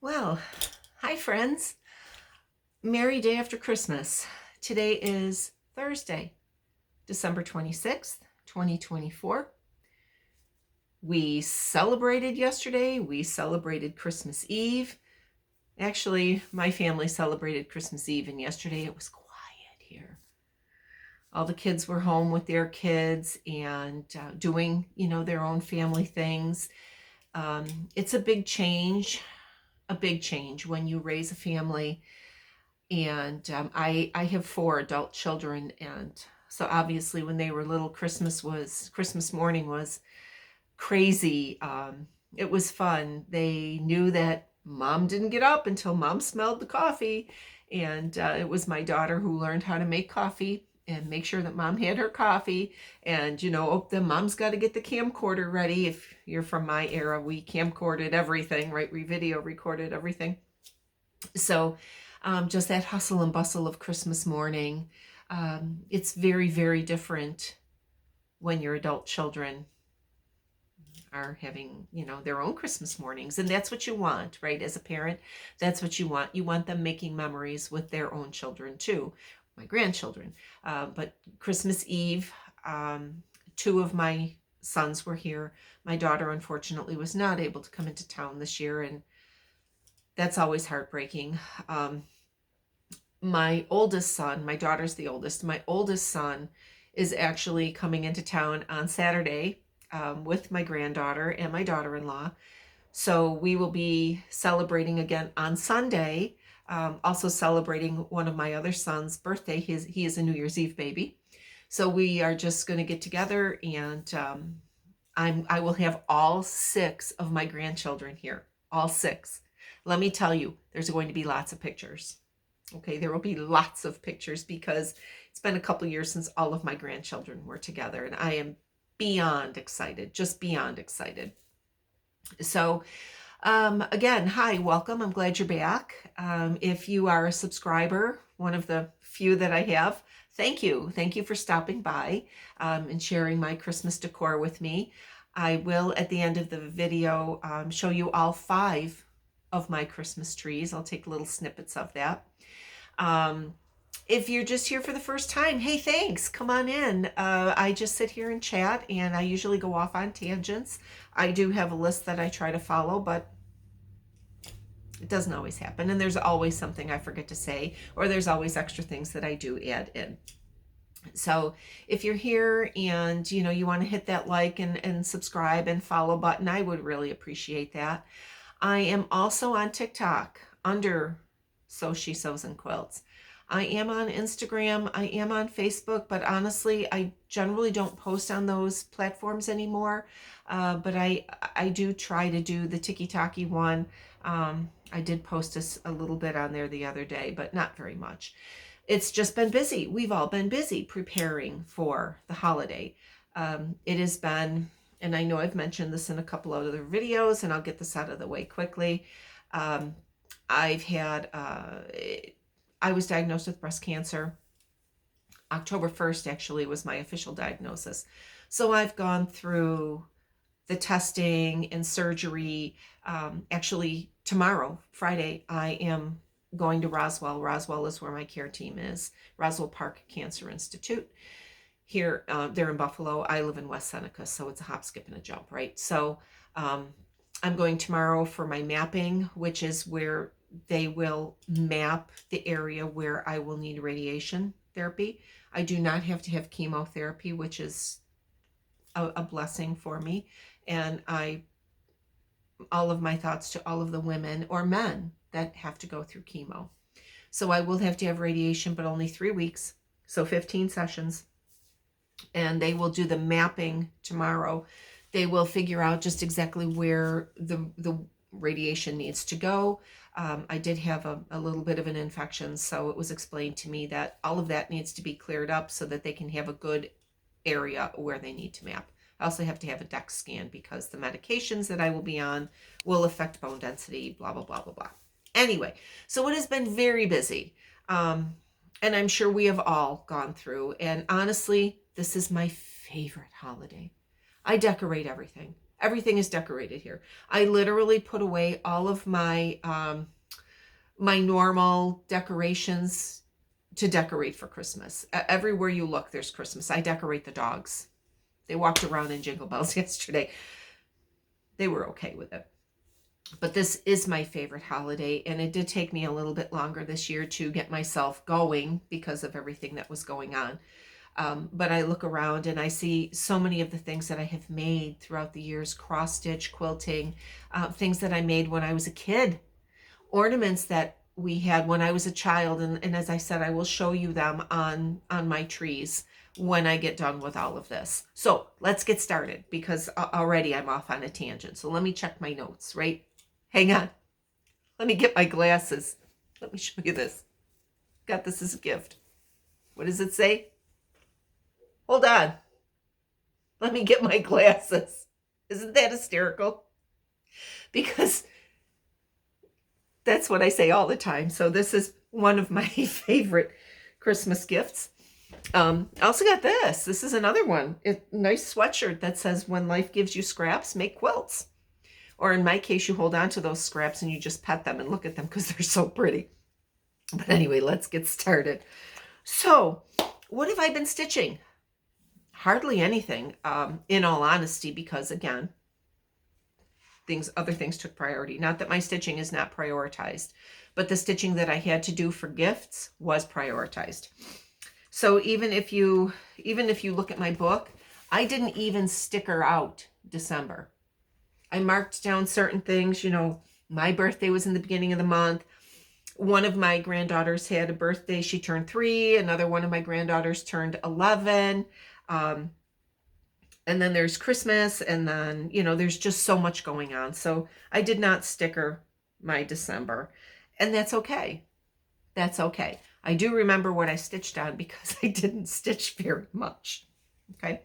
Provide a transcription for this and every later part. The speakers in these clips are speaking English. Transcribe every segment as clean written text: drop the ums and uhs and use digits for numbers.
Well, hi friends. Merry day after Christmas. Today is Thursday, December 26th, 2024. We celebrated yesterday. We celebrated Christmas Eve. Actually, my family celebrated Christmas Eve, and yesterday it was quiet here. All the kids were home with their kids and doing, their own family things. It's a big change when you raise a family. And I have 4 adult children, and so obviously when they were little, Christmas morning was crazy. It was fun. They knew that mom didn't get up until mom smelled the coffee, and it was my daughter who learned how to make coffee and make sure that mom had her coffee. And the mom's got to get the camcorder ready. If you're from my era, we camcorded everything, right? We video recorded everything. So just that hustle and bustle of Christmas morning. It's very, very different when your adult children are having, their own Christmas mornings. And that's what you want, right? As a parent, that's what you want. You want them making memories with their own children too, my grandchildren. But Christmas Eve, 2 of my sons were here. My daughter, unfortunately, was not able to come into town this year, and that's always heartbreaking. My oldest son, my daughter's the oldest, my oldest son is actually coming into town on Saturday with my granddaughter and my daughter-in-law. So we will be celebrating again on Sunday, also celebrating one of my other son's birthday. He is a New Year's Eve baby. So we are just going to get together, and I will have all 6 of my grandchildren here, all 6. Let me tell you, there's going to be lots of pictures. Okay, there will be lots of pictures because it's been a couple years since all of my grandchildren were together, and I am beyond excited, just beyond excited. So again, hi, welcome. I'm glad you're back. If you are a subscriber, one of the few that I have, thank you. Thank you for stopping by and sharing my Christmas decor with me. I will, at the end of the video, show you all 5 of my Christmas trees. I'll take little snippets of that. If you're just here for the first time, hey, thanks. Come on in. I just sit here and chat, and I usually go off on tangents. I do have a list that I try to follow, but it doesn't always happen. And there's always something I forget to say, or there's always extra things that I do add in. So if you're here and you want to hit that like and subscribe and follow button, I would really appreciate that. I am also on TikTok under SoSheSewsAndQuilts. I am on Instagram, I am on Facebook, but honestly, I generally don't post on those platforms anymore. But I do try to do the tiki-taki one. I did post a little bit on there the other day, but not very much. It's just been busy. We've all been busy preparing for the holiday. It has been, and I know I've mentioned this in a couple of other videos, and I'll get this out of the way quickly. I've had, I was diagnosed with breast cancer. October 1st actually was my official diagnosis. So I've gone through the testing and surgery. Actually, tomorrow, Friday, I am going to Roswell. Roswell is where my care team is, Roswell Park Cancer Institute. Here, they're in Buffalo. I live in West Seneca, so it's a hop, skip, and a jump, right? So I'm going tomorrow for my mapping, which is where they will map the area where I will need radiation therapy. I do not have to have chemotherapy, which is a blessing for me. And all of my thoughts to all of the women or men that have to go through chemo. So I will have to have radiation, but only 3 weeks. So 15 sessions. And they will do the mapping tomorrow. They will figure out just exactly where the radiation needs to go. I did have a little bit of an infection, so it was explained to me that all of that needs to be cleared up so that they can have a good area where they need to map. I also have to have a DEX scan because the medications that I will be on will affect bone density, blah, blah, blah, blah, blah. Anyway, so it has been very busy. And I'm sure we have all gone through. And honestly, this is my favorite holiday. I decorate everything. Everything is decorated here. I literally put away all of my my normal decorations to decorate for Christmas. Everywhere you look, there's Christmas. I decorate the dogs. They walked around in Jingle Bells yesterday. They were okay with it. But this is my favorite holiday, and it did take me a little bit longer this year to get myself going because of everything that was going on. But I look around and I see so many of the things that I have made throughout the years, cross-stitch quilting, things that I made when I was a kid, ornaments that we had when I was a child. And as I said, I will show you them on my trees when I get done with all of this. So let's get started, because already I'm off on a tangent. So let me check my notes, right? Hang on. Let me get my glasses. Let me show you this. Got this as a gift. What does it say? Hold on. Let me get my glasses. Isn't that hysterical? Because that's what I say all the time. So this is one of my favorite Christmas gifts. I also got this. This is another one. Nice sweatshirt that says, "When life gives you scraps, make quilts." Or in my case, you hold on to those scraps and you just pet them and look at them because they're so pretty. But anyway, let's get started. So what have I been stitching? Hardly anything, in all honesty, because again, other things took priority. Not that my stitching is not prioritized, but the stitching that I had to do for gifts was prioritized. So even if you look at my book, I didn't even sticker out December. I marked down certain things. My birthday was in the beginning of the month. One of my granddaughters had a birthday. She turned 3. Another one of my granddaughters turned 11. And then there's Christmas, and then, there's just so much going on. So I did not sticker my December, and that's okay. That's okay. I do remember what I stitched on because I didn't stitch very much. Okay.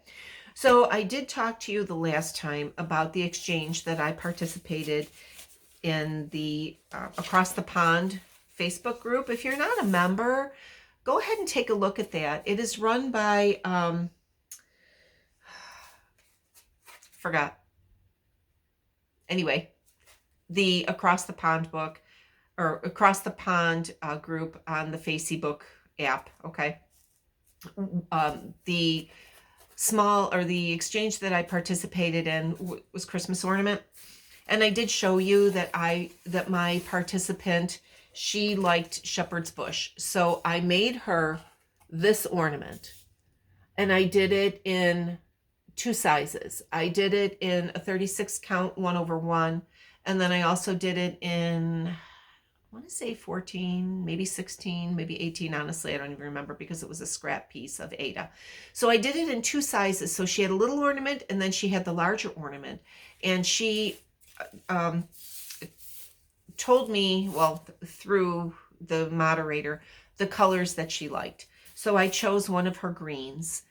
So I did talk to you the last time about the exchange that I participated in, the Across the Pond Facebook group. If you're not a member, go ahead and take a look at that. It is run by, forgot. Anyway, the Across the Pond book, or Across the Pond group on the Facebook app. Okay. The exchange that I participated in was Christmas ornament. And I did show you that my participant, she liked shepherd's bush. So I made her this ornament, and I did it in 2 sizes. I did it in a 36 count 1/1. And then I also did it in, I want to say 14, maybe 16, maybe 18. Honestly, I don't even remember, because it was a scrap piece of Ada. So I did it in 2 sizes. So she had a little ornament, and then she had the larger ornament. And she told me, well, through the moderator, the colors that she liked. So I chose one of her greens,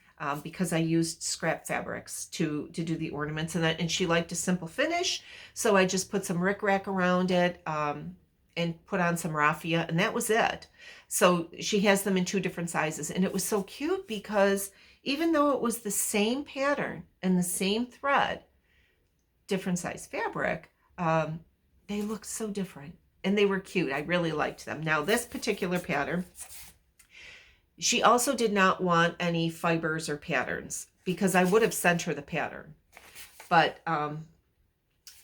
because I used scrap fabrics to do the ornaments. And she liked a simple finish. So I just put some rickrack around it, and put on some raffia, and that was it. So she has them in 2 different sizes, and it was so cute because even though it was the same pattern and the same thread, different size fabric, they looked so different, and they were cute. I really liked them. Now, this particular pattern, she also did not want any fibers or patterns, because I would have sent her the pattern, but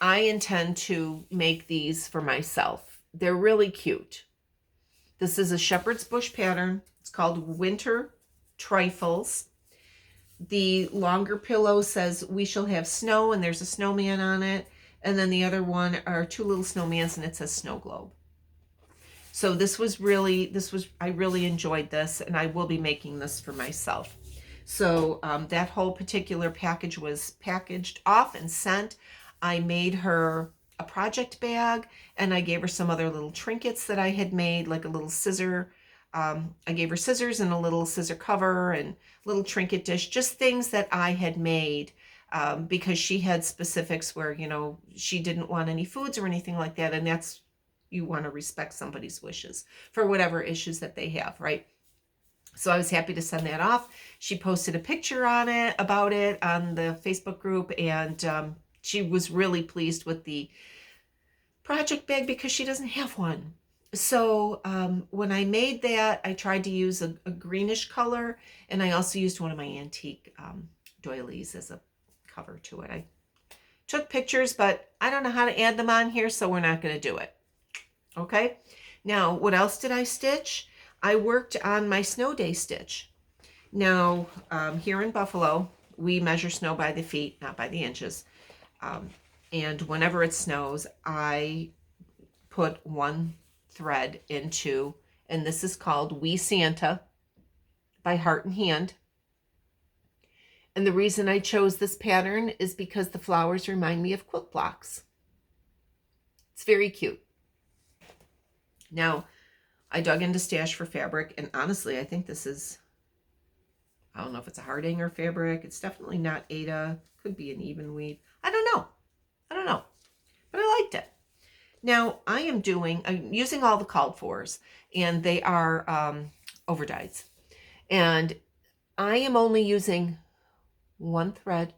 I intend to make these for myself. They're really cute. This is a shepherd's bush pattern. It's called Winter Trifles. The longer pillow says, "We shall have snow," and there's a snowman on it. And then the other one are 2 little snowmans, and it says snow globe. So I really enjoyed this, and I will be making this for myself. So that whole particular package was packaged off and sent. I made her a project bag, and I gave her some other little trinkets that I had made, like a little scissor. I gave her scissors and a little scissor cover and little trinket dish, just things that I had made, because she had specifics where, she didn't want any foods or anything like that. And you want to respect somebody's wishes for whatever issues that they have, right? So I was happy to send that off. She posted a picture about it on the Facebook group, and She was really pleased with the project bag because she doesn't have one. So when I made that, I tried to use a greenish color, and I also used one of my antique doilies as a cover to it. I took pictures, but I don't know how to add them on here, so we're not going to do it. Okay, now what else did I stitch? I worked on my snow day stitch. Now here in Buffalo, we measure snow by the feet, not by the inches. And whenever it snows, I put one thread into, and this is called Wee Santa by Heart and Hand. And the reason I chose this pattern is because the flowers remind me of quilt blocks. It's very cute. Now, I dug into Stash for fabric, and honestly, I think this is, I don't know if it's a Hardanger fabric. It's definitely not Ada. Could be an even weave. I don't know. But I liked it. Now, I'm using all the called fors, and they are overdyes. And I am only using one thread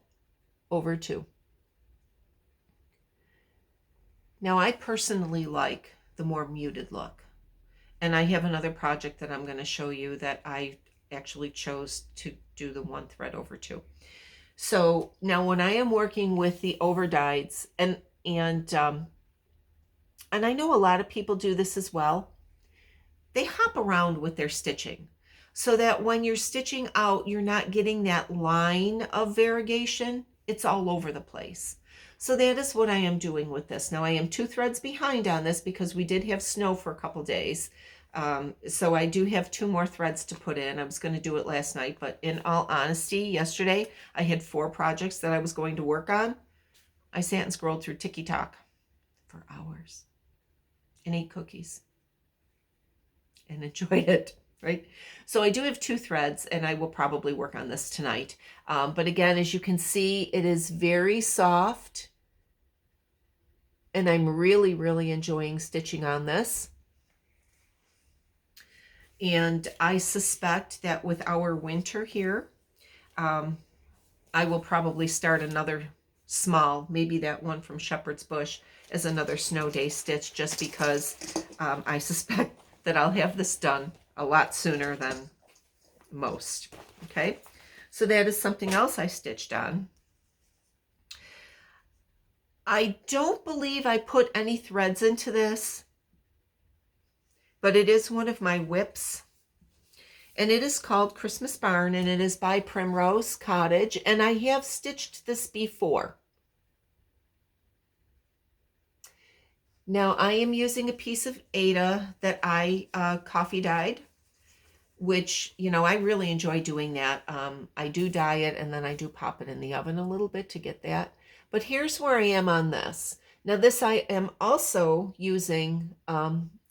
over two. Now, I personally like the more muted look. And I have another project that I'm going to show you that I actually chose to do the one thread over two. So now when I am working with the overdyes, and I know a lot of people do this as well, they hop around with their stitching so that when you're stitching out, you're not getting that line of variegation. It's all over the place. So that is what I am doing with this. Now I am 2 threads behind on this because we did have snow for a couple days. So I do have 2 more threads to put in. I was going to do it last night, but in all honesty, yesterday I had 4 projects that I was going to work on. I sat and scrolled through TikTok for hours and ate cookies and enjoyed it, right? So I do have 2 threads, and I will probably work on this tonight. But again, as you can see, it is very soft, and I'm really, really enjoying stitching on this. And I suspect that with our winter here, I will probably start another small, maybe that one from Shepherd's Bush, as another snow day stitch, just because I suspect that I'll have this done a lot sooner than most. Okay, so that is something else I stitched on. I don't believe I put any threads into this, but it is one of my whips, and it is called Christmas Barn, and it is by Primrose Cottage, and I have stitched this before. Now I am using a piece of Ada that I coffee dyed, which, you know, I really enjoy doing that. I do dye it, and then I do pop it in the oven a little bit to get that. But here's where I am on this. Now this I am also using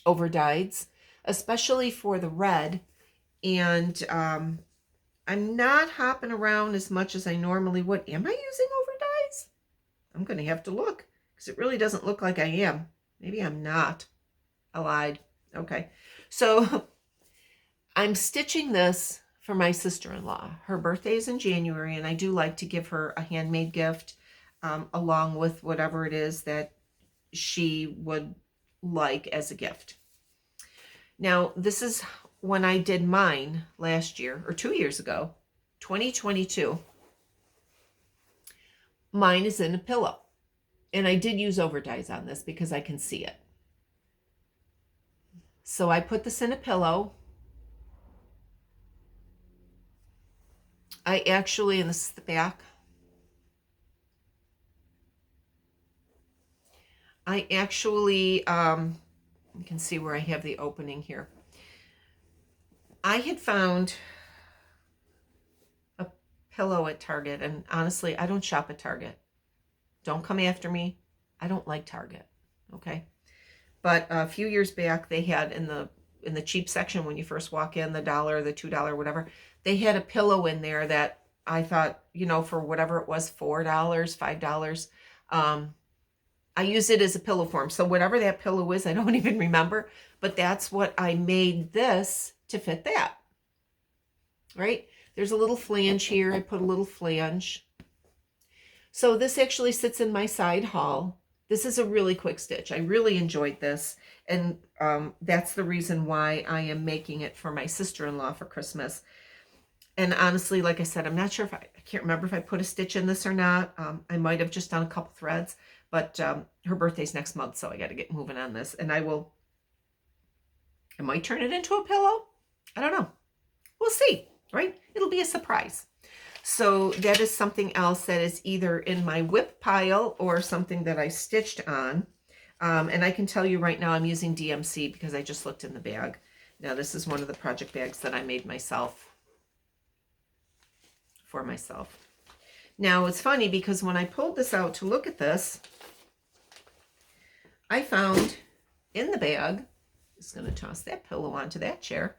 overdyes, especially for the red. And I'm not hopping around as much as I normally would. Am I using overdyes? I'm going to have to look, because it really doesn't look like I am. Maybe I'm not. I lied. Okay. So I'm stitching this for my sister-in-law. Her birthday is in January, and I do like to give her a handmade gift along with whatever it is that she would like as a gift. Now, this is when I did mine last year, or 2 years ago, 2022. Mine is in a pillow. And I did use overdyes on this because I can see it. So I put this in a pillow. I actually, and this is the back, I actually, you can see where I have the opening here. I had found a pillow at Target, and honestly, I don't shop at Target. Don't come after me. I don't like Target, okay? But a few years back, they had in the cheap section, when you first walk in, the $1, the $2, whatever, they had a pillow in there that I thought, you know, for whatever it was, $4, $5, I use it as a pillow form. So whatever that pillow is, I don't even remember, but that's what I made this to fit that, right? There's a little flange here. I put a little flange. So this actually sits in my side haul. This is a really quick stitch. I really enjoyed this. And that's the reason why I am making it for my sister-in-law for Christmas. And honestly, like I said, I'm not sure if I can't remember if I put a stitch in this or not. I might have just done a couple threads, but her birthday's next month, so I got to get moving on this. And I might turn it into a pillow. I don't know. We'll see, right? It'll be a surprise. So that is something else that is either in my whip pile or something that I stitched on. And I can tell you right now I'm using DMC because I just looked in the bag. Now this is one of the project bags that I made myself. For myself. Now it's funny because when I pulled this out to look at this, I found in the bag, just going to toss that pillow onto that chair,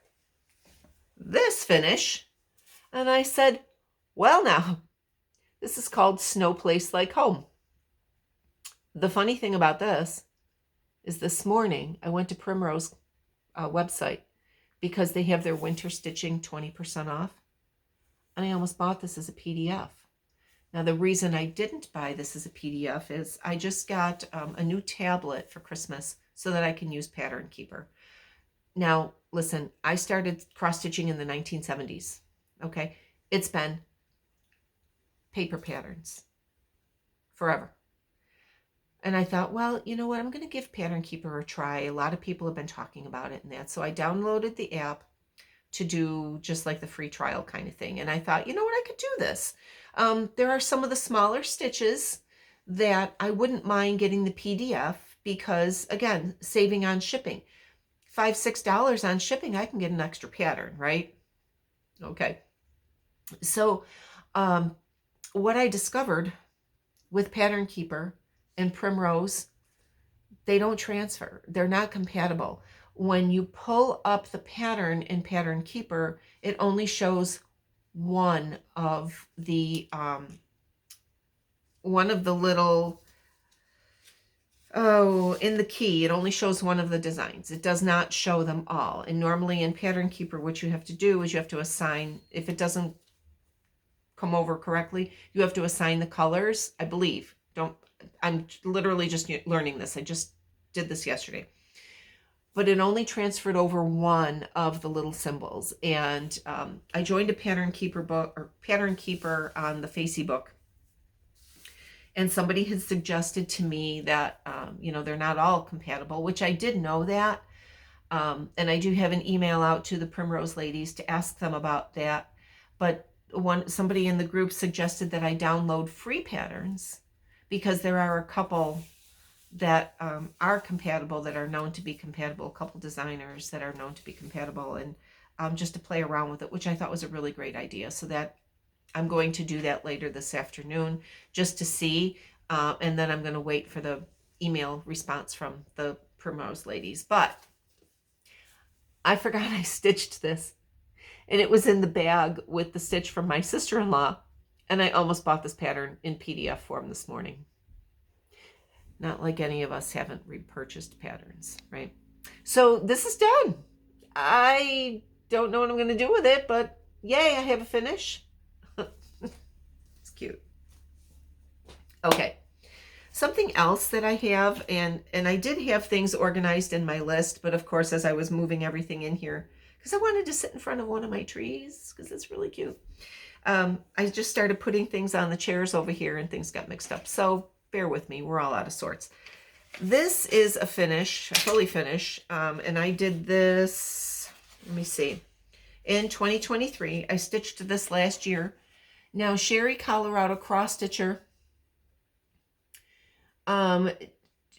this finish. And I said, well now, this is called Snow Place Like Home. The funny thing about this is this morning I went to Primrose website because they have their winter stitching 20% off. And I almost bought this as a PDF. Now, the reason I didn't buy this as a PDF is I just got a new tablet for Christmas so that I can use Pattern Keeper. Now, listen, I started cross-stitching in the 1970s, okay? It's been paper patterns forever. And I thought, well, you know what? I'm going to give Pattern Keeper a try. A lot of people have been talking about it and that. So I downloaded the app to do just like the free trial kind of thing. And I thought, you know what, I could do this. There are some of the smaller stitches that I wouldn't mind getting the PDF because, again, saving on shipping. $5, $6 on shipping, I can get an extra pattern, right? Okay. So what I discovered with Pattern Keeper and Primrose, they don't transfer. They're not compatible. When you pull up the pattern in Pattern Keeper, it only shows one of the little, in the key, it only shows one of the designs. It does not show them all. And normally in Pattern Keeper, what you have to do is you have to assign, if it doesn't come over correctly, you have to assign the colors, I believe. I'm literally just learning this. I just did this yesterday. But it only transferred over one of the little symbols. And I joined a Pattern Keeper book or Pattern Keeper on the Facey book. And somebody had suggested to me that, they're not all compatible, which I did know that. And I do have an email out to the Primrose ladies to ask them about that. But somebody in the group suggested that I download free patterns because there are a couple that are compatible, that are known to be compatible, a couple designers that are known to be compatible, and just to play around with it, which I thought was a really great idea. So that I'm going to do that later this afternoon just to see, and then I'm going to wait for the email response from the Primrose ladies. But I forgot I stitched this, and it was in the bag with the stitch from my sister-in-law, and I almost bought this pattern in PDF form this morning. Not like any of us haven't repurchased patterns, right? So this is done. I don't know what I'm going to do with it, but yay, I have a finish. It's cute. Okay. Something else that I have, and I did have things organized in my list, but of course, as I was moving everything in here, because I wanted to sit in front of one of my trees, because it's really cute. I just started putting things on the chairs over here, and things got mixed up. So bear with me, we're all out of sorts. This is a finish, a fully finish, and I did this, let me see, in 2023. I stitched this last year. Now, Sherry Colorado cross stitcher,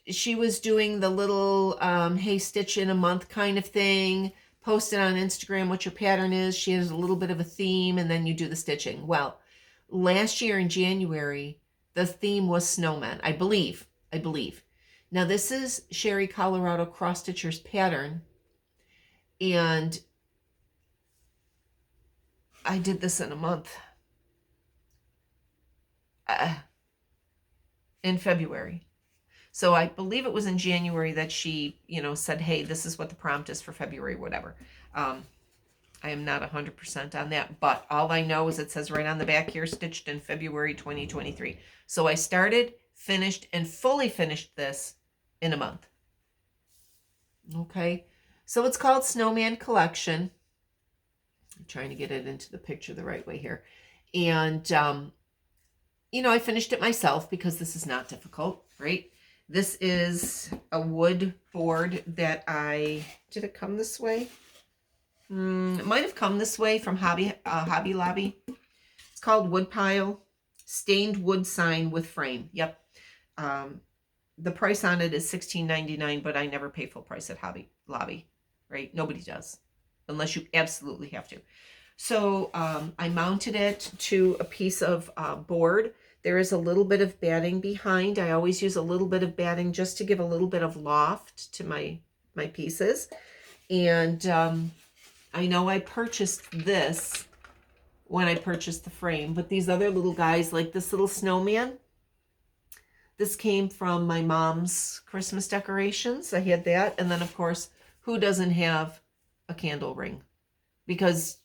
she was doing the little, hey, stitch in a month kind of thing, posted on Instagram what your pattern is. She has a little bit of a theme, and then you do the stitching. Well, last year in January, the theme was snowmen, I believe. Now, this is Sherry Colorado cross stitcher's pattern, and I did this in a month. In February. So I believe it was in January that she, said, hey, this is what the prompt is for February, whatever. I am not 100% on that, but all I know is it says right on the back here, stitched in February 2023. So I started, finished, and fully finished this in a month. Okay, so it's called Snowman Collection. I'm trying to get it into the picture the right way here. And, you know, I finished it myself because this is not difficult, right? This is a wood board that did it come this way? It might have come this way from Hobby Lobby. It's called Woodpile, stained wood sign with frame. Yep. The price on it is $16.99, but I never pay full price at Hobby Lobby, right? Nobody does, unless you absolutely have to. So I mounted it to a piece of board. There is a little bit of batting behind. I always use a little bit of batting just to give a little bit of loft to my pieces. And I know I purchased this when I purchased the frame, but these other little guys, like this little snowman, this came from my mom's Christmas decorations. I had that. And then, of course, who doesn't have a candle ring? Because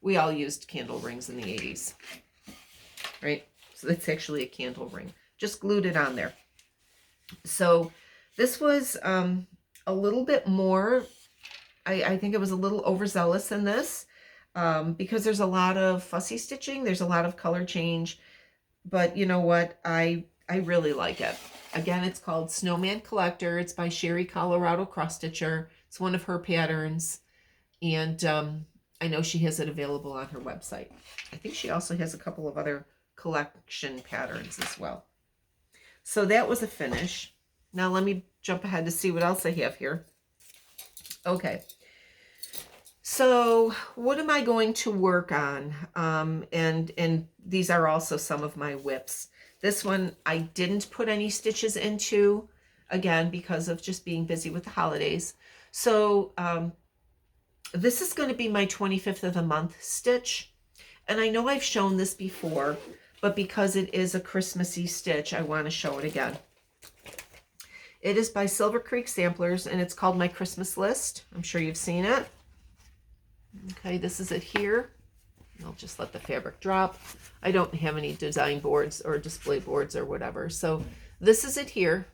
we all used candle rings in the 80s, right? So that's actually a candle ring. Just glued it on there. So this was a little bit more, I think it was a little overzealous in this because there's a lot of fussy stitching. There's a lot of color change. But you know what? I really like it. Again, it's called Snowman Collector. It's by Sherry Colorado Cross Stitcher. It's one of her patterns. And I know she has it available on her website. I think she also has a couple of other collection patterns as well. So that was a finish. Now let me jump ahead to see what else I have here. Okay. So what am I going to work on? And these are also some of my whips. This one I didn't put any stitches into, again, because of just being busy with the holidays. So this is going to be my 25th of the month stitch. And I know I've shown this before, but because it is a Christmassy stitch, I want to show it again. It is by Silver Creek Samplers, and it's called My Christmas List. I'm sure you've seen it. Okay, this is it here. I'll just let the fabric drop. I don't have any design boards or display boards or whatever. So this is it here.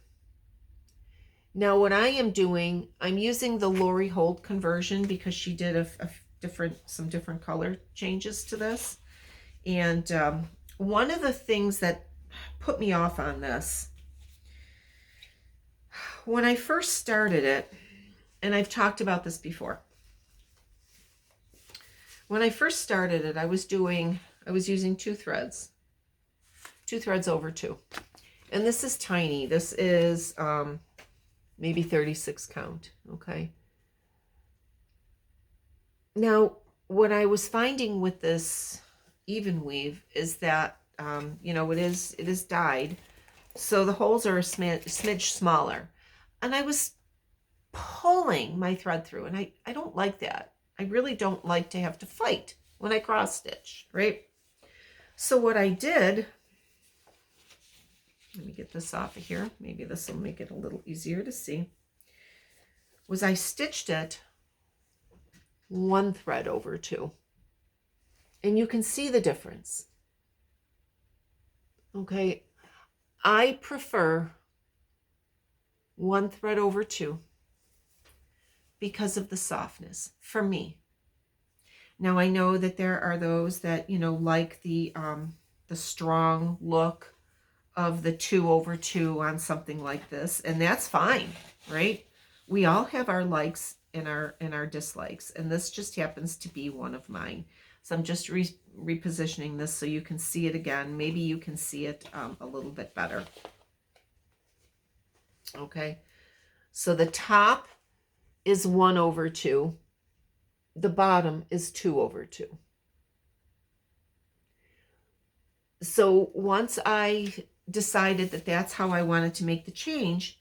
Now what I am doing, I'm using the Lori Holt conversion because she did some different color changes to this. And one of the things that put me off on this, when I first started it, and I've talked about this before, when I first started it, I was using two threads over 2. And this is tiny. This is maybe 36 count, okay? Now, what I was finding with this even weave is that, you know, it is dyed, so the holes are a smidge smaller. And I was pulling my thread through, and I don't like that. I really don't like to have to fight when I cross stitch, right? So what I did, let me get this off of here. Maybe this will make it a little easier to see. Was I stitched it 1 thread over 2. And you can see the difference. Okay, I prefer 1 thread over 2 because of the softness for me. Now I know that there are those that, you know, like the strong look of the 2 over 2 on something like this, and that's fine, right? We all have our likes and our dislikes, and this just happens to be one of mine. So I'm just repositioning this so you can see it again. Maybe you can see it a little bit better. Okay, so the top is 1 over 2. The bottom is 2 over 2. So once I decided that that's how I wanted to make the change,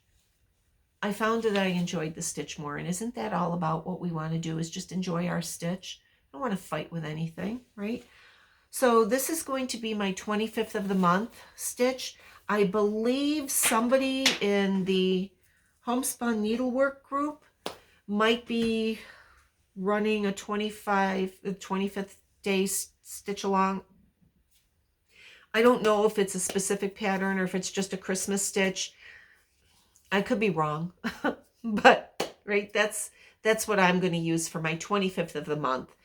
I found that I enjoyed the stitch more. And isn't that all about what we want to do, is just enjoy our stitch? I don't want to fight with anything, right? So this is going to be my 25th of the month stitch. I believe somebody in the Homespun Needlework group might be running a 25th day stitch along. I don't know if it's a specific pattern or if it's just a Christmas stitch. I could be wrong, but right, that's what I'm going to use for my 25th of the month,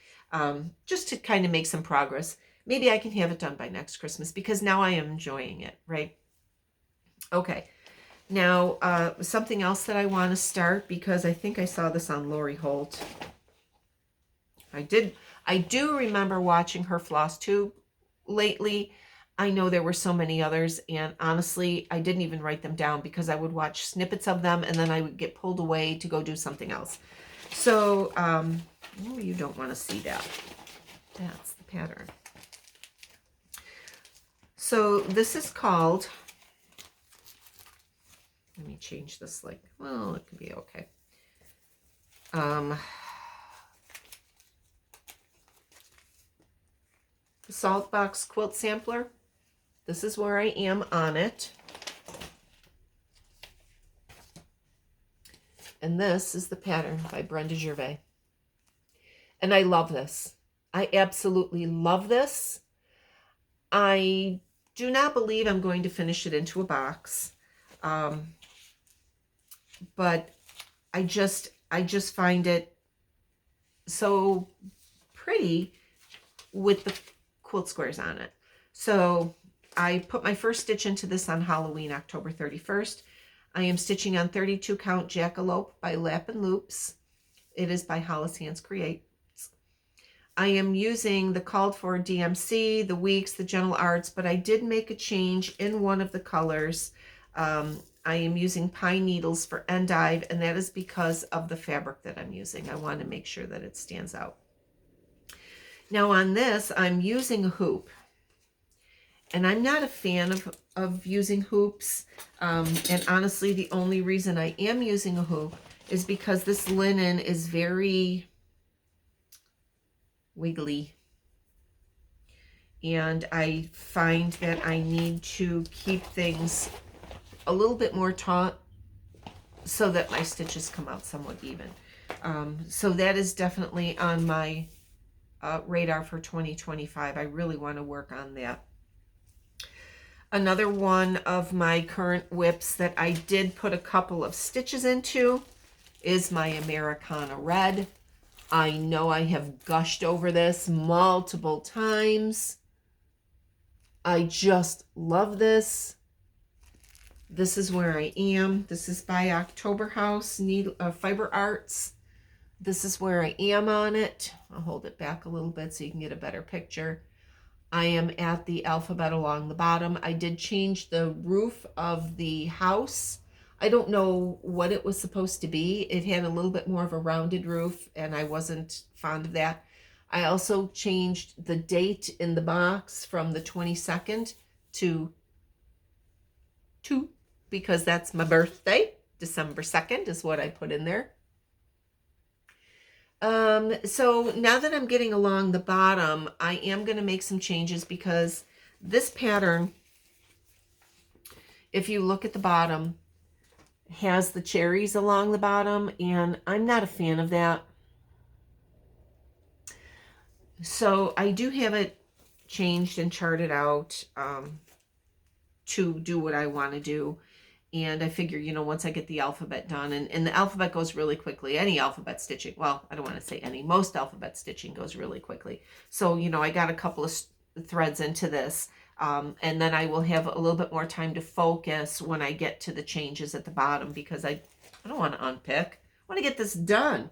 just to kind of make some progress. Maybe I can have it done by next Christmas because now I am enjoying it, right? Okay, now something else that I want to start, because I think I saw this on Lori Holt. I do remember watching her Flosstube lately. I know there were so many others, and honestly, I didn't even write them down because I would watch snippets of them and then I would get pulled away to go do something else. So, oh, you don't want to see that. That's the pattern. So this is called, let me change this, like, well, it could be okay. The Salt Box Quilt Sampler. This is where I am on it. And this is the pattern by Brenda Gervais. And I love this. I absolutely love this. I do not believe I'm going to finish it into a box. But I just find it so pretty with the quilt squares on it. So I put my first stitch into this on Halloween, October 31st. I am stitching on 32 count Jackalope by Lap and Loops. It is by Hollis Hands Creates. I am using the called for DMC, the Weeks, the Gentle Arts, but I did make a change in one of the colors. I am using pine needles for endive, and that is because of the fabric that I'm using. I want to make sure that it stands out. Now on this, I'm using a hoop. And I'm not a fan of using hoops. And honestly, the only reason I am using a hoop is because this linen is very wiggly. And I find that I need to keep things a little bit more taut so that my stitches come out somewhat even. So that is definitely on my radar for 2025. I really want to work on that. Another one of my current whips that I did put a couple of stitches into is my Americana Red. I know I have gushed over this multiple times. I just love this. This is where I am. This is by October House Fiber Arts. This is where I am on it. I'll hold it back a little bit so you can get a better picture. I am at the alphabet along the bottom. I did change the roof of the house. I don't know what it was supposed to be. It had a little bit more of a rounded roof, and I wasn't fond of that. I also changed the date in the box from the 22nd to 2, because that's my birthday. December 2nd is what I put in there. So now that I'm getting along the bottom, I am going to make some changes because this pattern, if you look at the bottom, has the cherries along the bottom, and I'm not a fan of that. So I do have it changed and charted out to do what I want to do. And I figure, you know, once I get the alphabet done, and the alphabet goes really quickly. Any alphabet stitching, well, I don't want to say any, most alphabet stitching goes really quickly. So, you know, I got a couple of threads into this, and then I will have a little bit more time to focus when I get to the changes at the bottom, because I don't want to unpick. I want to get this done.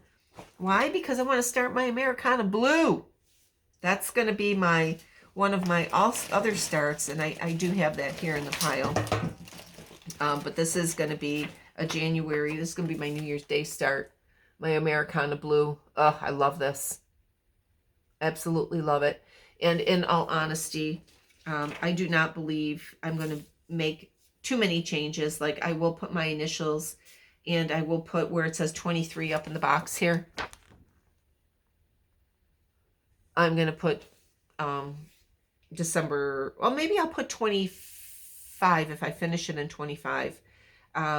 Why? Because I want to start my Americana Blue. That's going to be one of my other starts, and I do have that here in the pile. But this is going to be a January. This is going to be my New Year's Day start. My Americana Blue. Oh, I love this. Absolutely love it. And in all honesty, I do not believe I'm going to make too many changes. Like, I will put my initials, and I will put where it says 23 up in the box here. I'm going to put December, well, maybe I'll put 25 if I finish it in 25,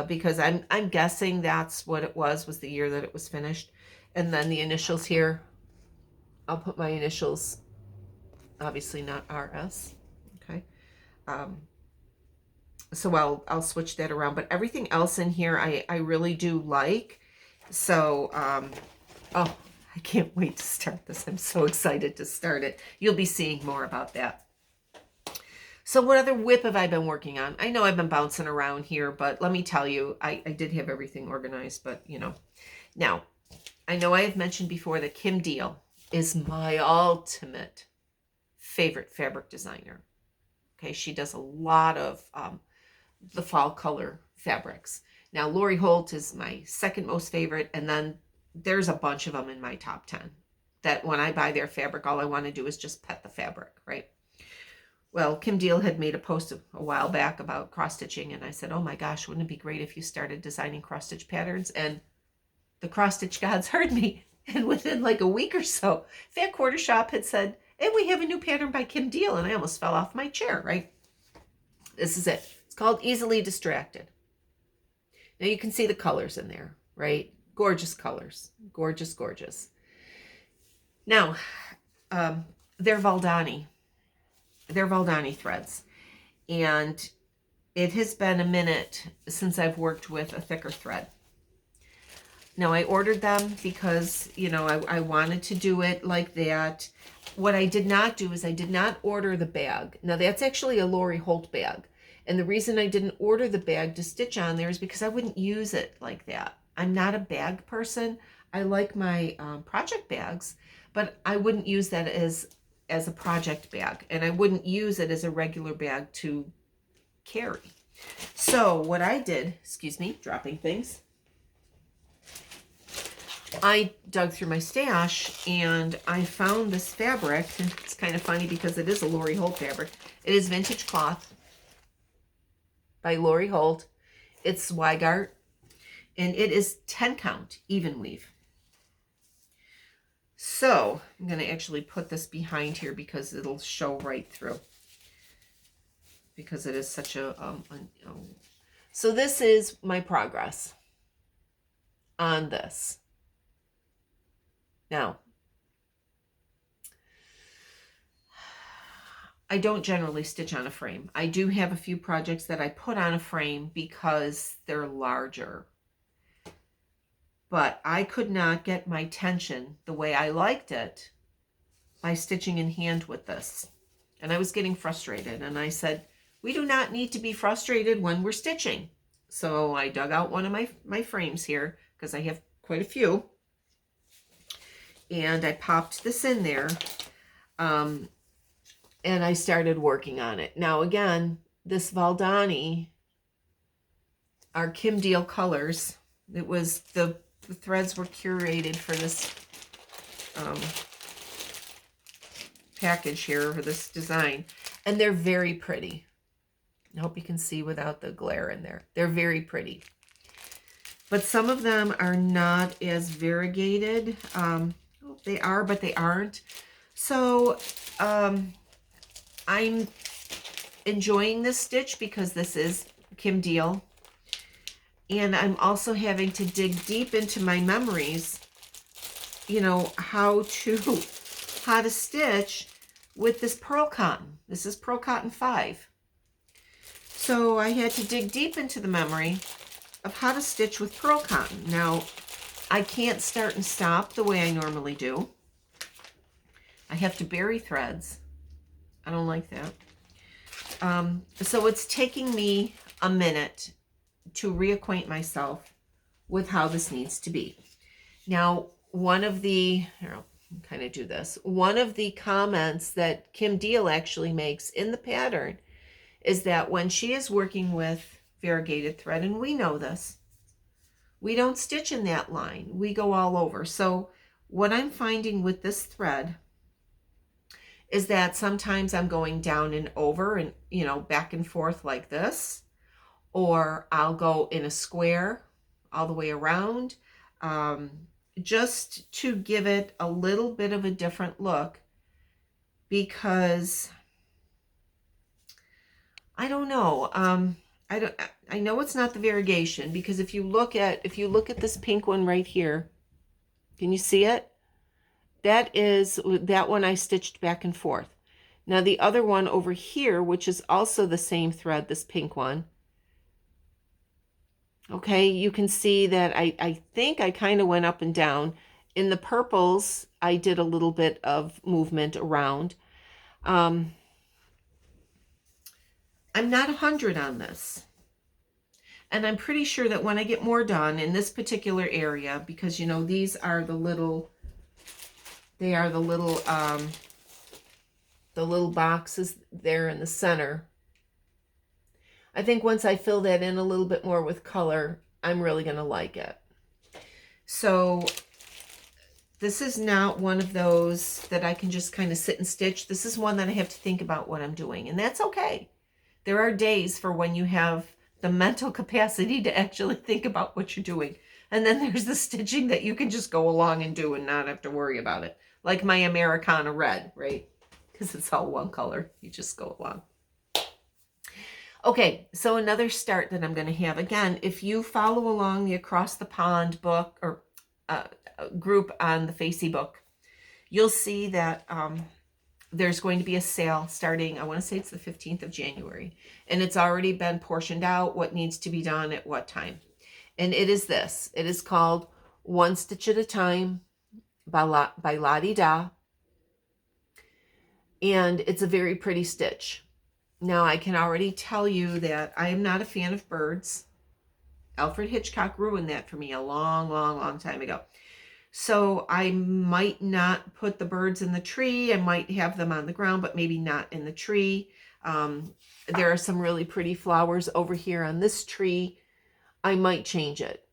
because I'm guessing that's what it was the year that it was finished. And then the initials here, I'll put my initials, obviously not RS, okay? So I'll switch that around, but everything else in here I really do like. So, oh, I can't wait to start this. I'm so excited to start it. You'll be seeing more about that. So what other whip have I been working on? I know I've been bouncing around here, but let me tell you, I did have everything organized, but you know. Now, I know I have mentioned before that Kim Deal is my ultimate favorite fabric designer. Okay, she does a lot of the fall color fabrics. Now, Lori Holt is my second most favorite, and then there's a bunch of them in my top 10 that when I buy their fabric, all I want to do is just pet the fabric, right? Well, Kim Deal had made a post a while back about cross-stitching, and I said, oh my gosh, wouldn't it be great if you started designing cross-stitch patterns? And the cross-stitch gods heard me, and within like a week or so, Fat Quarter Shop had said, and we have a new pattern by Kim Deal, and I almost fell off my chair, right? This is it. It's called Easily Distracted. Now you can see the colors in there, right? Gorgeous colors. Gorgeous, gorgeous. Now, they're Valdani. They're Valdani threads. And it has been a minute since I've worked with a thicker thread. Now, I ordered them because, you know, I wanted to do it like that. What I did not do is I did not order the bag. Now, that's actually a Lori Holt bag. And the reason I didn't order the bag to stitch on there is because I wouldn't use it like that. I'm not a bag person. I like my project bags, but I wouldn't use that as a project bag. And I wouldn't use it as a regular bag to carry. So what I did, excuse me, dropping things. I dug through my stash and I found this fabric. It's kind of funny because it is a Lori Holt fabric. It is Vintage Cloth by Lori Holt. It's Zweigart, and it is 10 count even weave. So I'm going to actually put this behind here because it'll show right through, because it is such a so this is my progress on this. Now, I don't generally stitch on a frame. I do have a few projects that I put on a frame because they're larger. But I could not get my tension the way I liked it by stitching in hand with this. And I was getting frustrated. And I said, we do not need to be frustrated when we're stitching. So I dug out one of my frames here because I have quite a few. And I popped this in there. And I started working on it. Now again, this Valdani are Kim Deal colors. It was the threads were curated for this package here, for this design. And they're very pretty. I hope you can see without the glare in there. They're very pretty. But some of them are not as variegated. They are, but they aren't. So I'm enjoying this stitch because this is Kim Deal. And I'm also having to dig deep into my memories, you know, how to stitch with this pearl cotton. This is pearl cotton 5. So I had to dig deep into the memory of how to stitch with pearl cotton. Now, I can't start and stop the way I normally do. I have to bury threads. I don't like that. So it's taking me a minute to reacquaint myself with how this needs to be. Now, one of the, I'll kind of do this. One of the comments that Kim Deal actually makes in the pattern is that when she is working with variegated thread, and we know this, we don't stitch in that line. We go all over. So what I'm finding with this thread is that sometimes I'm going down and over and, you know, back and forth like this, or I'll go in a square all the way around, just to give it a little bit of a different look, because I don't know. I know it's not the variegation, because if you look at this pink one right here, Can you see it? That one I stitched back and forth. Now the other one over here, which is also the same thread, this pink one, okay, you can see that I think I kind of went up and down. In the purples, I did a little bit of movement around. I'm not 100 on this. And I'm pretty sure that when I get more done in this particular area, because you know, these are the little, they are the little boxes there in the center. I think once I fill that in a little bit more with color, I'm really going to like it. So this is not one of those that I can just kind of sit and stitch. This is one that I have to think about what I'm doing, and that's okay. There are days for when you have the mental capacity to actually think about what you're doing. And then there's the stitching that you can just go along and do and not have to worry about it. Like my Americana red, right? Because it's all one color. You just go along. Okay, so another start that I'm going to have. Again, if you follow along the Across the Pond book or group on the Facebook, you'll see that there's going to be a sale starting, I want to say it's the 15th of January. And it's already been portioned out what needs to be done at what time. And it is this. It is called One Stitch at a Time by Lottie Da. And it's a very pretty stitch. Now, I can already tell you that I am not a fan of birds. Alfred Hitchcock ruined that for me a long, long, long time ago. So I might not put the birds in the tree. I might have them on the ground, but maybe not in the tree. There are some really pretty flowers over here on this tree. I might change it.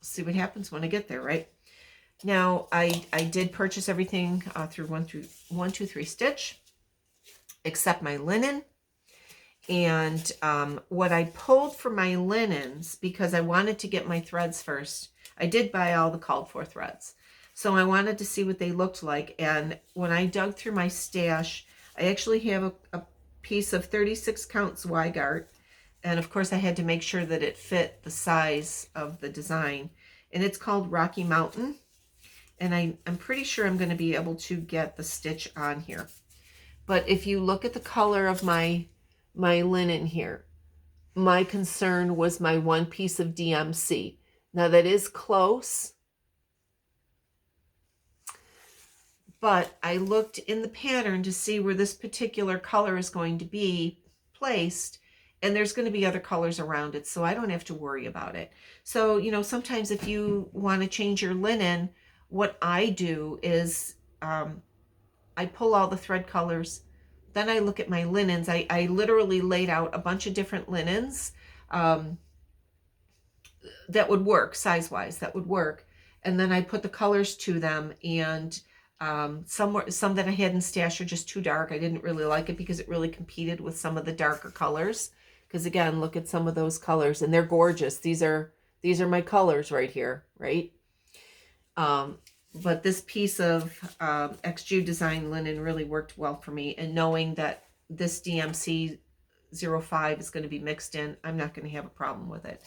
See what happens when I get there, right? Now, I did purchase everything through 1, 2, 3 Stitch, except my linen. And what I pulled for my linens, because I wanted to get my threads first, I did buy all the called for threads. So I wanted to see what they looked like. And when I dug through my stash, I actually have a piece of 36 count Zweigart. And of course I had to make sure that it fit the size of the design. And it's called Rocky Mountain. And I'm pretty sure I'm going to be able to get the stitch on here. But if you look at the color of my linen here, my concern was my one piece of DMC. Now that is close, but I looked in the pattern to see where this particular color is going to be placed, and there's going to be other colors around it, so I don't have to worry about it. So, you know, sometimes if you want to change your linen, what I do is I pull all the thread colors. Then I look at my linens. I literally laid out a bunch of different linens that would work size-wise, that would work. And then I put the colors to them, and some that I had in stash are just too dark. I didn't really like it because it really competed with some of the darker colors. Because again, look at some of those colors, and they're gorgeous. These are my colors right here, right? But this piece of XJU design linen really worked well for me. And knowing that this DMC 05 is going to be mixed in, I'm not going to have a problem with it.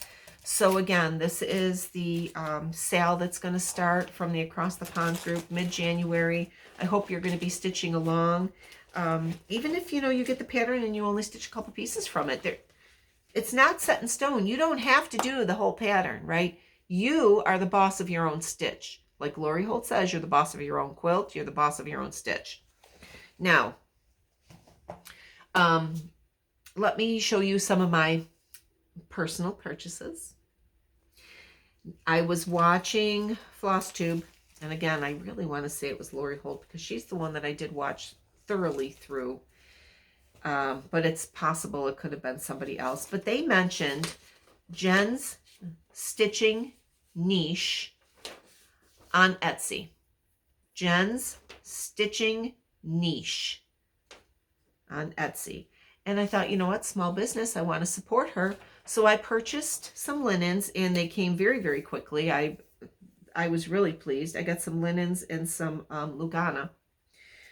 So again, this is the sale that's going to start from the Across the Pond group mid-January. I hope you're going to be stitching along. Even if, you know, you get the pattern and you only stitch a couple pieces from it, it's not set in stone. You don't have to do the whole pattern, right? You are the boss of your own stitch. Like Lori Holt says, you're the boss of your own quilt. You're the boss of your own stitch. Now, let me show you some of my personal purchases. I was watching Flosstube, and again, I really want to say it was Lori Holt because she's the one that I did watch thoroughly through. But it's possible it could have been somebody else. But they mentioned Jen's Stitching Niche on Etsy. Jen's Stitching Niche on Etsy. And I thought, you know what, small business, I want to support her. So I purchased some linens, and they came very, very quickly. I was really pleased. I got some linens and some Lugana.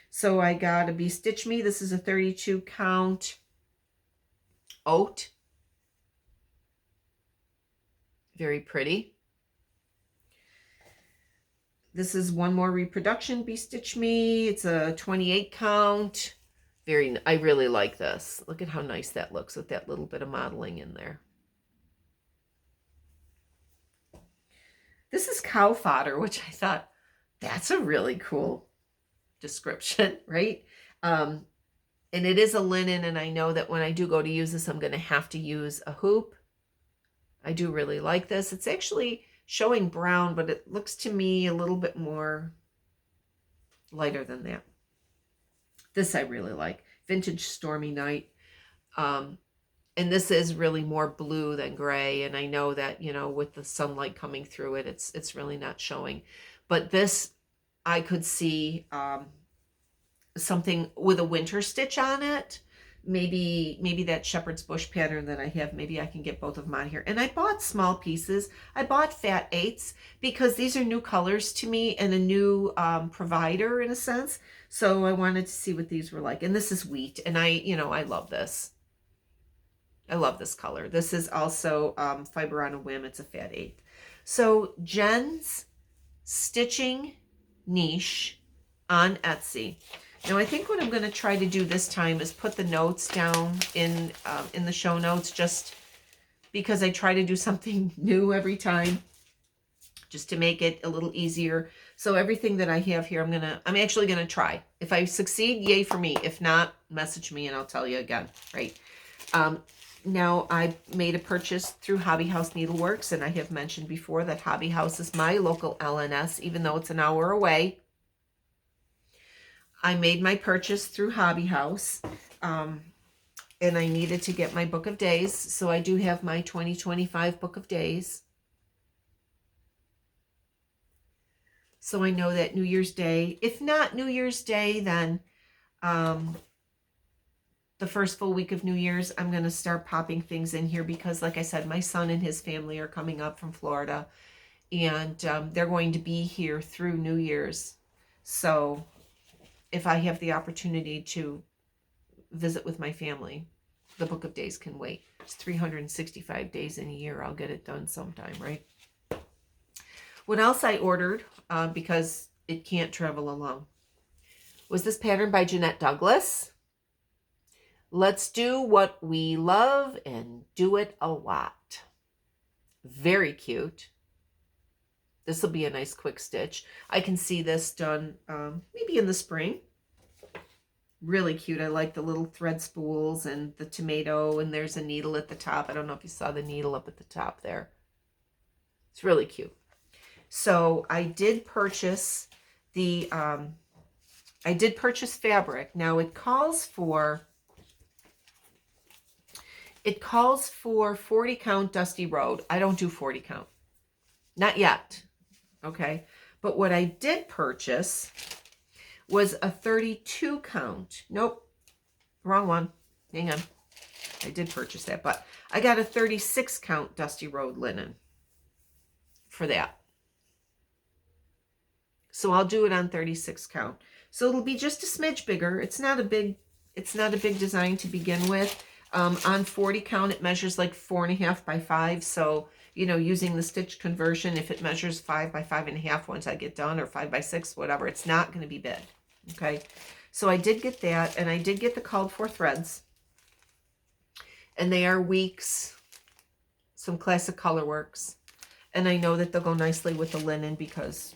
So I got a Be Stitch Me. This is a 32 count oat. Very pretty. This is One More Reproduction, Be Stitch Me. It's a 28 count. I really like this. Look at how nice that looks with that little bit of modeling in there. This is cow fodder, which I thought, that's a really cool description, right? And it is a linen, and I know that when I do go to use this, I'm going to have to use a hoop. I do really like this. It's actually showing brown, but it looks to me a little bit more lighter than that. This I really like. Vintage Stormy Night. And this is really more blue than gray. And I know that, you know, with the sunlight coming through it, it's really not showing. But this, I could see something with a winter stitch on it. Maybe that shepherd's bush pattern that I have, maybe I can get both of them on here. And I bought small pieces. I bought fat 8s because these are new colors to me and a new provider in a sense. So I wanted to see what these were like. And this is wheat, and I love this. I love this color. This is also Fiber on a Whim. It's a fat 8. So Jen's Stitching Niche on Etsy. Now I think what I'm going to try to do this time is put the notes down in the show notes, just because I try to do something new every time, just to make it a little easier. So everything that I have here, I'm actually gonna try. If I succeed, yay for me. If not, message me and I'll tell you again, right? Now, I made a purchase through Hobby House Needleworks, and I have mentioned before that Hobby House is my local LNS, even though it's an hour away. I made my purchase through Hobby House, and I needed to get my book of days, so I do have my 2025 book of days. So I know that New Year's Day, if not New Year's Day, then the first full week of New Year's, I'm going to start popping things in here because, like I said, my son and his family are coming up from Florida, and they're going to be here through New Year's. So if I have the opportunity to visit with my family, the book of days can wait. It's 365 days in a year. I'll get it done sometime, right? What else I ordered, because it can't travel alone, was this pattern by Jeanette Douglas. Let's do what we love and do it a lot. Very cute. This will be a nice quick stitch. I can see this done maybe in the spring. Really cute. I like the little thread spools and the tomato, and there's a needle at the top. I don't know if you saw the needle up at the top there. It's really cute. So I did purchase fabric. Now it calls for 40 count Dusty Road. I don't do 40 count. Not yet. Okay. But what I did purchase was a 32 count. Nope. Wrong one. Hang on. I did purchase that, but I got a 36 count Dusty Road linen for that. So I'll do it on 36 count. So it'll be just a smidge bigger. It's not a big design to begin with. On 40 count, it measures like 4.5 by 5. So, you know, using the stitch conversion, if it measures 5 by 5.5 once I get done, or 5 by 6, whatever, it's not going to be big. Okay. So I did get that, and I did get the called for threads. And they are Weeks, some classic colorworks. And I know that they'll go nicely with the linen because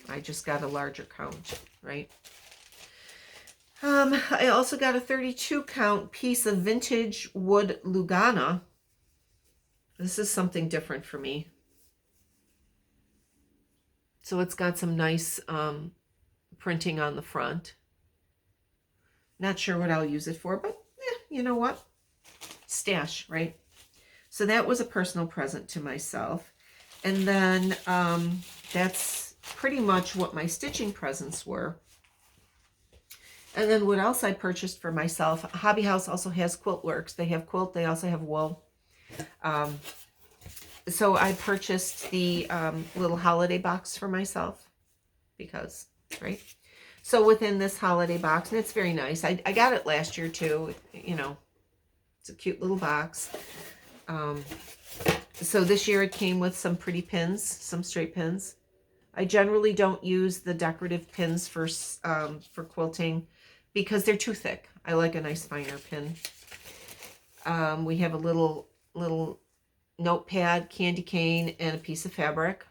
I just got a larger count, right? I also got a 32 count piece of vintage wood Lugana. This is something different for me. So it's got some nice printing on the front. Not sure what I'll use it for, but you know what? Stash, right? So that was a personal present to myself. And then that's pretty much what my stitching presents were. And then what else I purchased for myself, Hobby House also has Quilt Works. They have quilt, they also have wool. So I purchased the little holiday box for myself because, right? So within this holiday box, and it's very nice. I got it last year too, you know, it's a cute little box. So this year it came with some pretty pins, some straight pins. I generally don't use the decorative pins for quilting because they're too thick. I like a nice finer pin. We have a little notepad, candy cane, and a piece of fabric.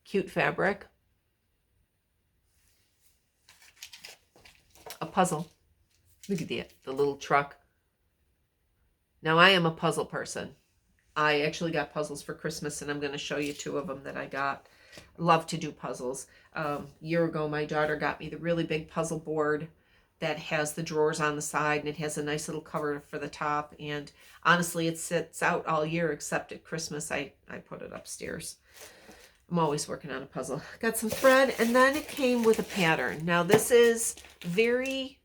Cute fabric. A puzzle. Look at that, the little truck. Now, I am a puzzle person. I actually got puzzles for Christmas, and I'm going to show you 2 of them that I got. I love to do puzzles. A year ago, my daughter got me the really big puzzle board that has the drawers on the side, and it has a nice little cover for the top. And honestly, it sits out all year except at Christmas. I put it upstairs. I'm always working on a puzzle. Got some thread, and then it came with a pattern. Now, this is very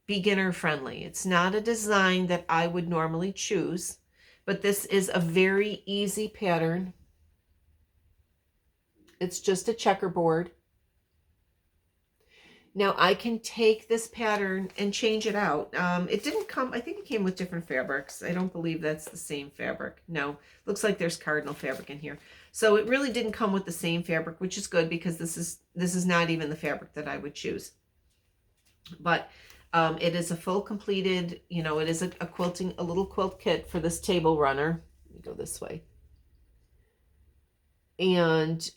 beginner friendly. It's not a design that I would normally choose, but this is a very easy pattern. It's just a checkerboard. Now, I can take this pattern and change it out. It didn't come, I think it came with different fabrics. I don't believe that's the same fabric. No, looks like there's cardinal fabric in here. So it really didn't come with the same fabric, which is good because this is not even the fabric that I would choose. But it is a full completed, it is a little quilt kit for this table runner. Let me go this way. And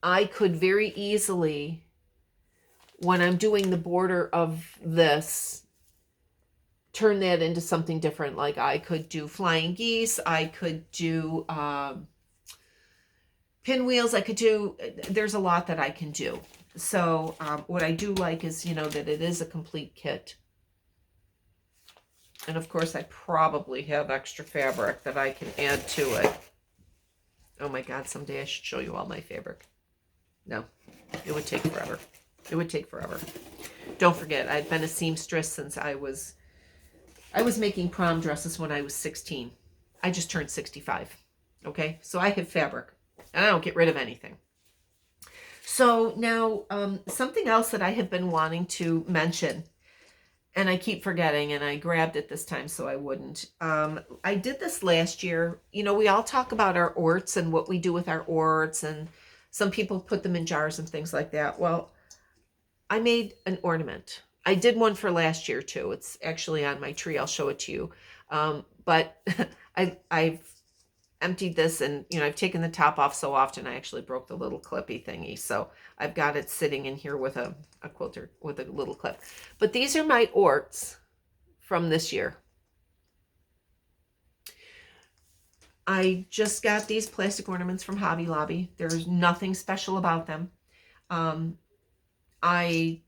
I could very easily, when I'm doing the border of this, turn that into something different. Like I could do flying geese. I could do pinwheels. There's a lot that I can do. So what I do like is, that it is a complete kit. And of course, I probably have extra fabric that I can add to it. Oh my God, someday I should show you all my fabric. No, it would take forever. It would take forever. Don't forget, I've been a seamstress since I was making prom dresses when I was 16. I just turned 65. Okay, so I have fabric, and I don't get rid of anything. So now, something else that I have been wanting to mention, and I keep forgetting, and I grabbed it this time so I wouldn't. I did this last year. We all talk about our orts and what we do with our orts, and some people put them in jars and things like that. Well, I made an ornament. I did one for last year too. It's actually on my tree. I'll show it to you. But I've emptied this, and I've taken the top off so often I actually broke the little clippy thingy. So I've got it sitting in here with a quilter with a little clip. But these are my orts from this year. I just got these plastic ornaments from Hobby Lobby. There's nothing special about them. I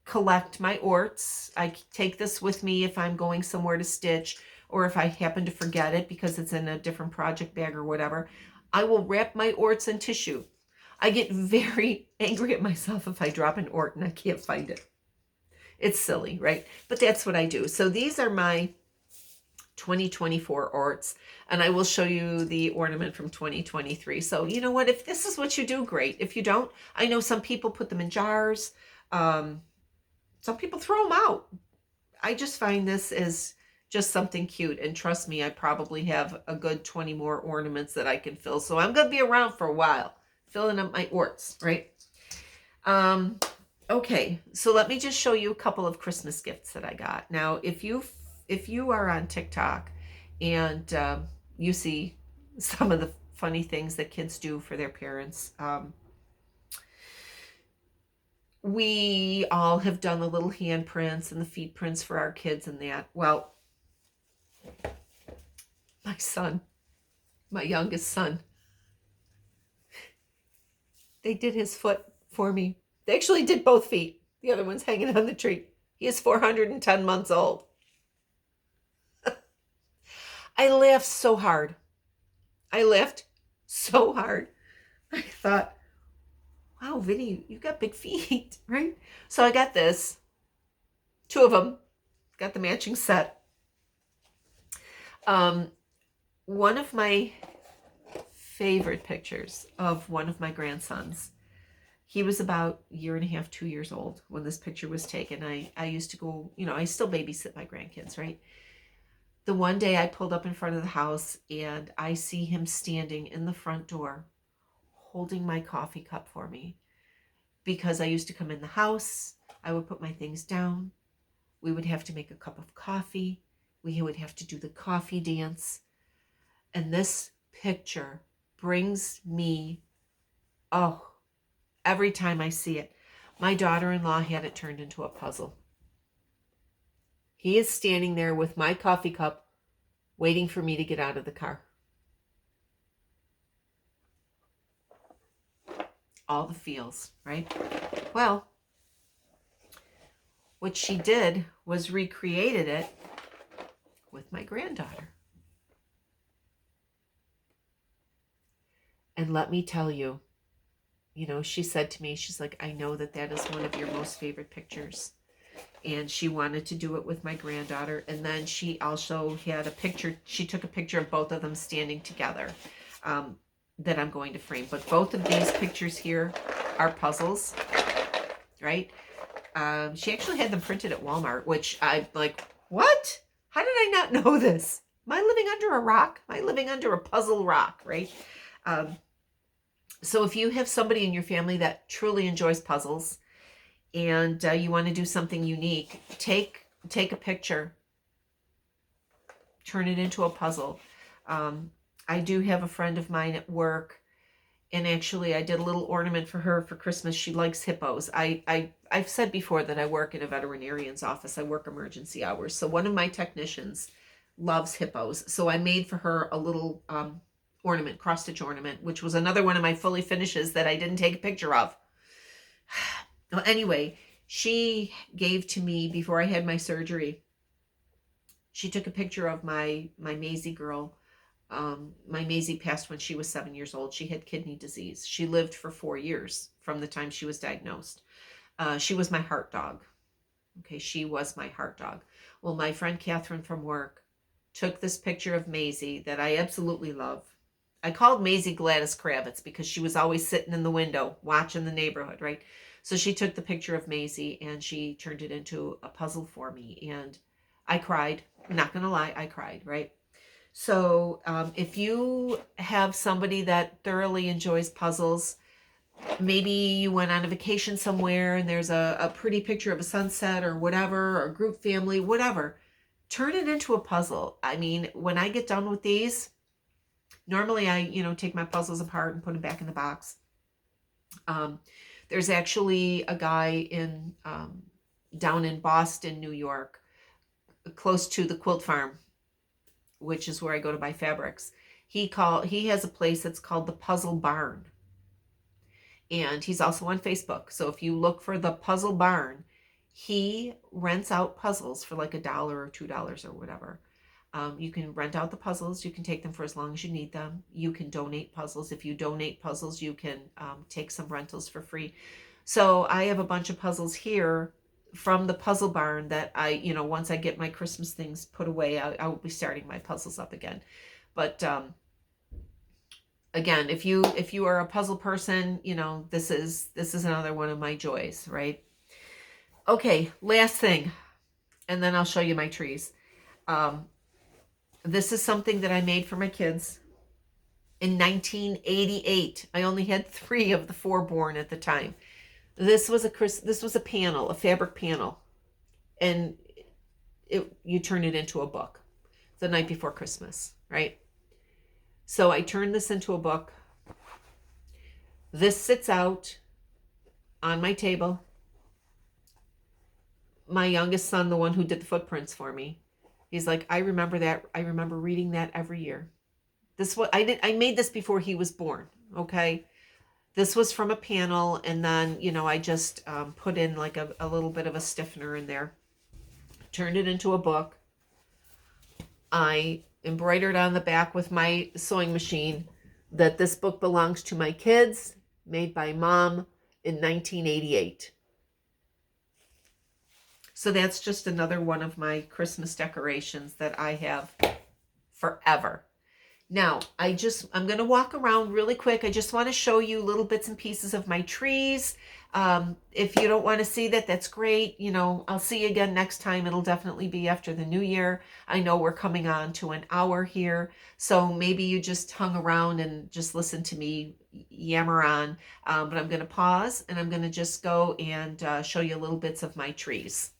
collect my orts. I take this with me if I'm going somewhere to stitch, or if I happen to forget it because it's in a different project bag or whatever. I will wrap my orts in tissue. I get very angry at myself if I drop an ort and I can't find it. It's silly, right? But that's what I do. So these are my 2024 orts, and I will show you the ornament from 2023. So you know what? If this is what you do, great. If you don't, I know some people put them in jars. Some people throw them out. I just find this is just something cute. And trust me, I probably have a good 20 more ornaments that I can fill. So I'm going to be around for a while, filling up my orts, right? Okay, so let me just show you a couple of Christmas gifts that I got. Now, if you are on TikTok and you see some of the funny things that kids do for their parents, we all have done the little handprints and the feet prints for our kids and that. Well, my son, my youngest son, they did his foot for me. They actually did both feet. The other one's hanging on the tree. He is 410 months old. I laughed so hard. I thought, wow, Vinny, you got big feet, right? So I got this. 2 of them. Got the matching set. One of my favorite pictures of one of my grandsons. He was about a year and a half, 2 years old when this picture was taken. I used to go, I still babysit my grandkids, right? The one day I pulled up in front of the house and I see him standing in the front door holding my coffee cup for me, because I used to come in the house, I would put my things down, we would have to make a cup of coffee, we would have to do the coffee dance, and this picture brings me, oh, every time I see it. My daughter-in-law had it turned into a puzzle. He is standing there with my coffee cup waiting for me to get out of the car. All the feels, right? Well, what she did was recreated it with my granddaughter. And let me tell you, she said to me, she's like, I know that is one of your most favorite pictures. And she wanted to do it with my granddaughter. And then she also had a picture. She took a picture of both of them standing together that I'm going to frame. But both of these pictures here are puzzles, right? She actually had them printed at Walmart, which I'm like, what? How did I not know this? Am I living under a rock? Am I living under a puzzle rock, right? So if you have somebody in your family that truly enjoys puzzles, and you want to do something unique, take a picture, turn it into a puzzle. I do have a friend of mine at work, and actually I did a little ornament for her for Christmas. She likes hippos. I've said before that I work in a veterinarian's office. I work emergency hours. So one of my technicians loves hippos. So I made for her a little ornament, cross-stitch ornament, which was another one of my fully finishes that I didn't take a picture of. Well, anyway, she gave to me before I had my surgery. She took a picture of my Maisie girl. My Maisie passed when she was 7 years old. She had kidney disease. She lived for 4 years from the time she was diagnosed. She was my heart dog. Okay, she was my heart dog. Well, my friend Catherine from work took this picture of Maisie that I absolutely love. I called Maisie Gladys Kravitz because she was always sitting in the window watching the neighborhood, right? So she took the picture of Maisie and she turned it into a puzzle for me. And I cried. I'm not going to lie, I cried, right? So if you have somebody that thoroughly enjoys puzzles, maybe you went on a vacation somewhere and there's a pretty picture of a sunset or whatever, or group family, whatever, turn it into a puzzle. I mean, when I get done with these, normally I, take my puzzles apart and put them back in the box. There's actually a guy down in Boston, New York, close to the quilt farm, which is where I go to buy fabrics. He has a place that's called the Puzzle Barn. And he's also on Facebook. So if you look for the Puzzle Barn, he rents out puzzles for like $1 or $2 or whatever. You can rent out the puzzles. You can take them for as long as you need them. You can donate puzzles. If you donate puzzles, you can take some rentals for free. So I have a bunch of puzzles here from the Puzzle Barn that I, once I get my Christmas things put away, I will be starting my puzzles up again. But again, if you are a puzzle person, this is another one of my joys, right? Okay, last thing, and then I'll show you my trees. This is something that I made for my kids in 1988. I only had 3 of the 4 born at the time. This was a panel, a fabric panel, and you turn it into a book the night before Christmas, right? So I turned this into a book. This sits out on my table. My youngest son, the one who did the footprints for me, he's like, I remember that. I remember reading that every year. I made this before he was born. Okay. This was from a panel. And then, I just put in like a little bit of a stiffener in there, turned it into a book. I embroidered on the back with my sewing machine that this book belongs to my kids, made by Mom in 1988. So that's just another one of my Christmas decorations that I have forever. Now, I'm going to walk around really quick. I just want to show you little bits and pieces of my trees. If you don't want to see that, that's great. You know, I'll see you again next time. It'll definitely be after the new year. I know we're coming on to an hour here, so maybe you just hung around and just listen to me yammer on. But I'm going to pause and I'm going to just go and show you little bits of my trees.